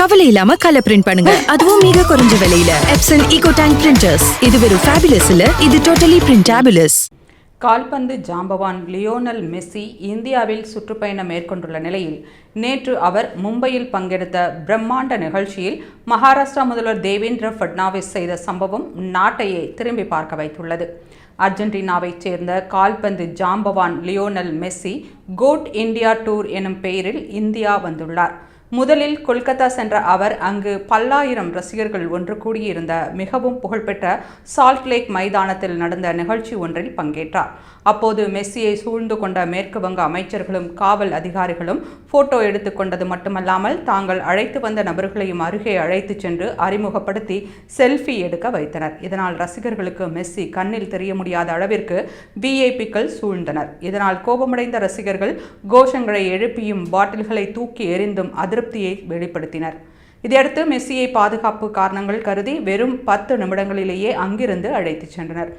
கவலை இல்லாம colour print பண்ணுங்க, அதுவும் மிக குறைஞ்ச விலையில. Epson eco tank printers. இது வெறும் ஃபேபுலஸ் இல்ல, இது டோட்டலி பிரிண்டபிளஸ். கால்பந்து ஜாம்பவான் லியோனல் மெஸ்ஸி இந்தியாவில் சுற்றுப்பயணம் மேற்கொண்டுள்ள நிலையில் நேற்று அவர் மும்பையில் பங்கெடுத்த பிரம்மாண்ட நிகழ்ச்சியில் மகாராஷ்டிரா முதல்வர் தேவேந்திர ஃபட்னாவிஸ் செய்த சம்பவம் நாட்டையே திரும்பி பார்க்க வைத்துள்ளது. அர்ஜென்டினாவைச் சேர்ந்த கால்பந்து ஜாம்பவான் Lionel Messi GOAT India tour எனும் பெயரில் இந்தியா வந்துள்ளார். முதலில் கொல்கத்தா சென்ற அவர் அங்கு பல்லாயிரம் ரசிகர்கள் ஒன்று கூடியிருந்த மிகவும் புகழ்பெற்ற சால்ட் லேக் மைதானத்தில் நடந்த நிகழ்ச்சி ஒன்றில் பங்கேற்றார். அப்போது மெஸ்ஸியை சூழ்ந்து கொண்ட மேற்கு வங்க அமைச்சர்களும் காவல் அதிகாரிகளும் போட்டோ எடுத்துக்கொண்டது மட்டுமல்லாமல் தாங்கள் அழைத்து வந்த நபர்களையும் அருகே அழைத்து சென்று அறிமுகப்படுத்தி செல்ஃபி எடுக்க வைத்தனர். இதனால் ரசிகர்களுக்கு மெஸ்ஸி கண்ணில் தெரிய முடியாத அளவிற்கு விஐபிக்கள் சூழ்ந்தனர். இதனால் கோபமடைந்த ரசிகர்கள் கோஷங்களை எழுப்பியும் பாட்டில்களை தூக்கி எறிந்தும் அதிருப்தியை வெளிப்படுத்தினர். இதையடுத்து மெஸ்ஸியை பாதுகாப்பு காரணங்கள் கருதி வெறும் 10 நிமிடங்களிலேயே அங்கிருந்து அழைத்துச் சென்றனர்.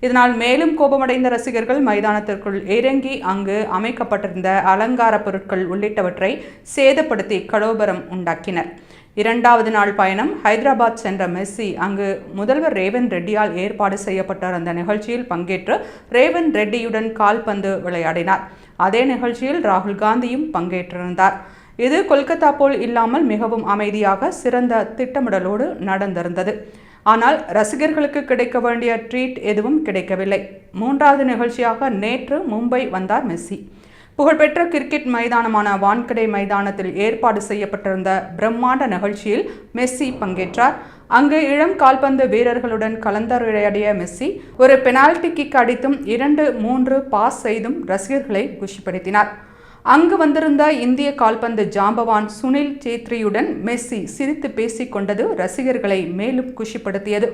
இதனால் மேலும் கோபமடைந்த ரசிகர்கள் மைதானத்திற்குள் இறங்கி அங்கு அமைக்கப்பட்டிருந்த அலங்கார பொருட்கள் உள்ளிட்டவற்றை சேதப்படுத்தி கலோபரம் உண்டாக்கினர். 2வது நாள் பயணம் ஹைதராபாத் சென்ற மெஸ்ஸி அங்கு முதல்வர் ரேவந்த் ரெட்டியால் ஏற்பாடு செய்யப்பட்டிருந்த நிகழ்ச்சியில் பங்கேற்று ரேவந்த் ரெட்டியுடன் கால்பந்து விளையாடினார். அதே நிகழ்ச்சியில் ராகுல் காந்தியும் பங்கேற்றிருந்தார். இது கொல்கத்தா போல் இல்லாமல் மிகவும் அமைதியாக சிறந்த திட்டமிடலோடு நடந்திருந்தது. ஆனால் ரசிகர்களுக்கு கிடைக்க வேண்டிய ட்ரீட் எதுவும் கிடைக்கவில்லை. 3வது நிகழ்ச்சியாக நேற்று மும்பை வந்தார் மெஸ்ஸி. புகழ்பெற்ற கிரிக்கெட் மைதானமான வான்கடே மைதானத்தில் ஏற்பாடு செய்யப்பட்டிருந்த பிரம்மாண்ட நிகழ்ச்சியில் மெஸ்ஸி பங்கேற்றார். அங்கு இளம் கால்பந்து வீரர்களுடன் கலந்துரையாடிய மெஸ்ஸி ஒரு பெனால்டி கிக் அடித்தும் 2-3 பாஸ் செய்தும் ரசிகர்களை குஷிப்படுத்தினார். அங்கு வந்திருந்த இந்திய கால்பந்து ஜாம்பவான் சுனில் சேத்ரியுடன் மெஸ்ஸி சிரித்து பேசிக் கொண்டது ரசிகர்களை மேலும் குஷிப்படுத்தியது.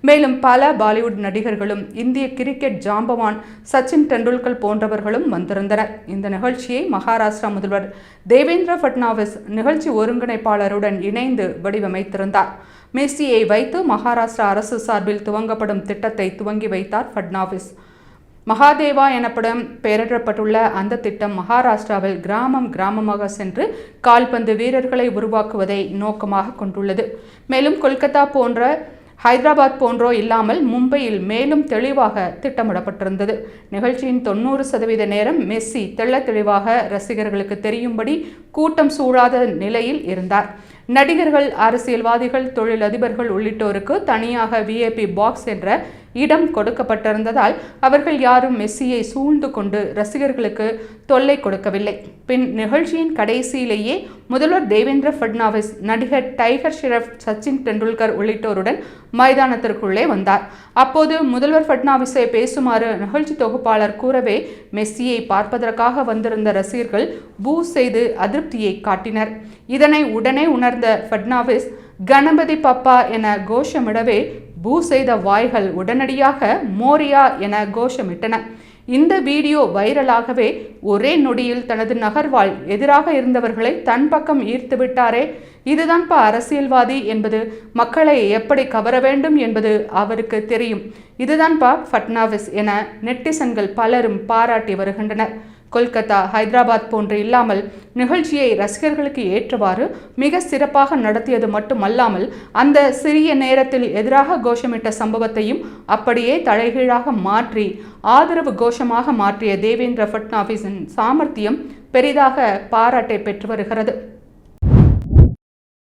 மேலும் பல பாலிவுட் நடிகர்களும் இந்திய கிரிக்கெட் ஜாம்பவான் சச்சின் டெண்டுல்கர் போன்றவர்களும் வந்திருந்தனர். இந்த நிகழ்ச்சியை மகாராஷ்டிரா முதல்வர் தேவேந்திர ஃபட்னாவிஸ் நிகழ்ச்சி ஒருங்கிணைப்பாளருடன் இணைந்து வடிவமைத்திருந்தார். மெஸ்ஸியை வைத்து மகாராஷ்டிரா அரசு சார்பில் துவங்கப்படும் திட்டத்தை துவங்கி வைத்தார் ஃபட்னாவிஸ். மகாதேவா எனப்படும் பெயரிடப்பட்டுள்ள அந்த திட்டம் மகாராஷ்டிராவில் கிராமமாக சென்று கால்பந்து வீரர்களை உருவாக்குவதை நோக்கமாக கொண்டுள்ளது. மேலும் கொல்கத்தா போன்ற ஹைதராபாத் போன்றோ இல்லாமல் மும்பையில் மேலும் தெளிவாக திட்டமிடப்பட்டிருந்தது. நிகழ்ச்சியின் 90% நேரம் மெஸ்ஸி தெளிவாக ரசிகர்களுக்கு தெரியும்படி கூட்டம் சூழாத நிலையில் இருந்தார். நடிகர்கள், அரசியல்வாதிகள், தொழிலதிபர்கள் உள்ளிட்டோருக்கு தனியாக விஐபி பாக்ஸ் என்ற இடம் கொடுக்கப்பட்டிருந்ததால் அவர்கள் யாரும் மெஸ்ஸியை சூழ்ந்து கொண்டு ரசிகர்களுக்கு தொல்லை கொடுக்கவில்லை. பின் நிகழ்ச்சியின் கடைசியிலேயே முதல்வர் தேவேந்திர ஃபட்னாவிஸ் நடிகர் டைகர் ஷெராஃப், சச்சின் டெண்டுல்கர் உள்ளிட்டோருடன் மைதானத்திற்குள்ளே வந்தார். அப்போது முதல்வர் ஃபட்னாவிஸை பேசுமாறு நிகழ்ச்சி தொகுப்பாளர் கூறவே மெஸ்ஸியை பார்ப்பதற்காக வந்திருந்த ரசிகர்கள் பூ செய்து அதிருப்தியை காட்டினர். இதனை உடனே உணர்ந்த ஃபட்னாவிஸ் கணபதி பப்பா என கோஷமிடவே பூ செய்த வாய்கள் உடனடியாக மோரியா என கோஷமிட்டன. இந்த வீடியோ வைரலாகவே ஒரே நொடியில் தனது நகர்வால் எதிராக இருந்தவர்களை தன் பக்கம் ஈர்த்து விட்டாரே, இதுதான்ப்பா அரசியல்வாதி என்பது, மக்களை எப்படி கவர வேண்டும் என்பது அவருக்கு தெரியும், இதுதான்ப்பா ஃபட்னாவிஸ் என நெட்டிசன்கள் பலரும் பாராட்டி வருகின்றனர். கொல்கத்தா, ஹைதராபாத் போன்று இல்லாமல் நிகழ்ச்சியை ரசிகர்களுக்கு ஏற்றவாறு மிக சிறப்பாக நடத்தியது மட்டுமல்லாமல் அந்த சிறிய நேரத்தில் எதிராக கோஷமிட்ட சம்பவத்தையும் அப்படியே தலைகீழாக மாற்றி ஆதரவு கோஷமாக மாற்றிய தேவேந்திர ஃபட்னாவிஸின் சாமர்த்தியம் பெரிதாக பாராட்டை பெற்று வருகிறது.